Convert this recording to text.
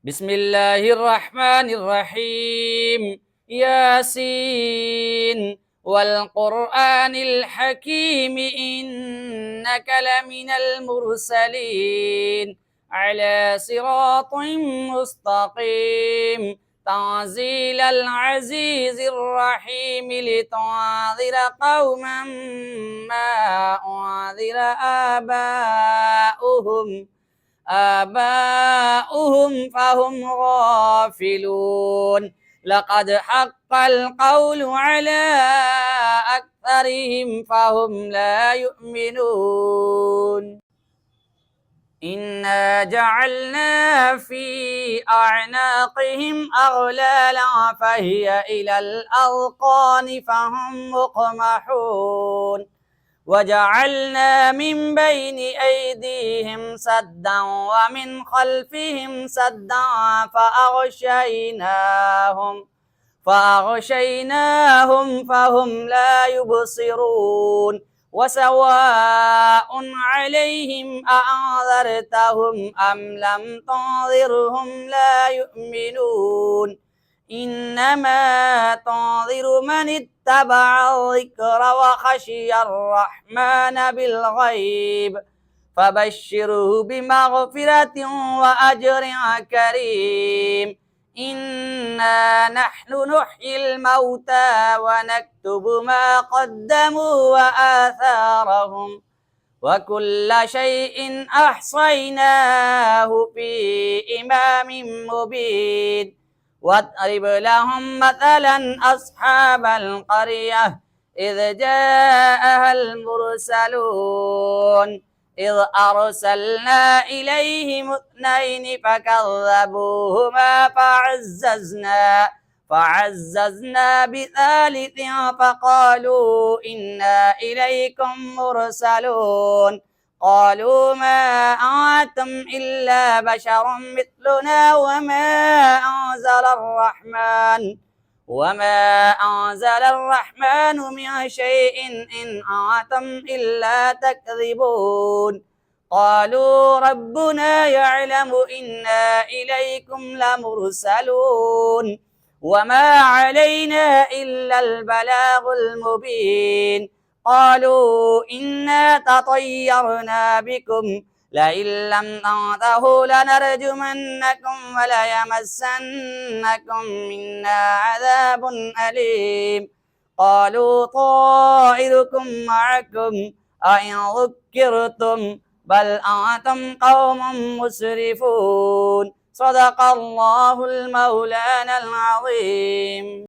بسم الله الرحمن الرحيم. ياسين والقرآن الحكيم إنك لمن المرسلين على صراط مستقيم تنزيل العزيز الرحيم لتنذر قوما ما أنذر آباؤهم فهم غافلون. لقد حق القول على أكثرهم فهم لا يؤمنون. إنا جعلنا في أعناقهم أغلالا فهي إلى الأذقان فهم مقمحون. وجعلنا من بين أيديهم سدا ومن خلفهم سدا فأغشيناهم فهم لا يبصرون. وسواء عليهم أأنذرتهم أم لم تنذرهم لا يؤمنون. إنما تنذر من اتبع الذكر وخشي الرحمن بالغيب فبشره بمغفرة وأجر كريم. إنا نحن نحيي الموتى ونكتب ما قدموا وآثارهم وكل شيء أحصيناه في إمام مبين. واضرب لهم مثلا أصحاب القرية إذ جاءها المرسلون إذ أرسلنا إليهم اثنين فكذبوهما فعززنا بثالث فقالوا إنا إليكم مرسلون. قالوا ما أنتم إلا بشر مثلنا وما أنزل الرحمن من شيء إن أنتم إلا تكذبون. قالوا ربنا يعلم إنا إليكم لمرسلون وما علينا إلا البلاغ المبين. قالوا إنا تطيرنا بكم لئن لم تنتهوا لنرجمنكم وليمسنكم منا عذاب أليم. قالوا طائركم معكم أئن ذكرتم بل أنتم قوم مسرفون. صدق الله المولانا العظيم.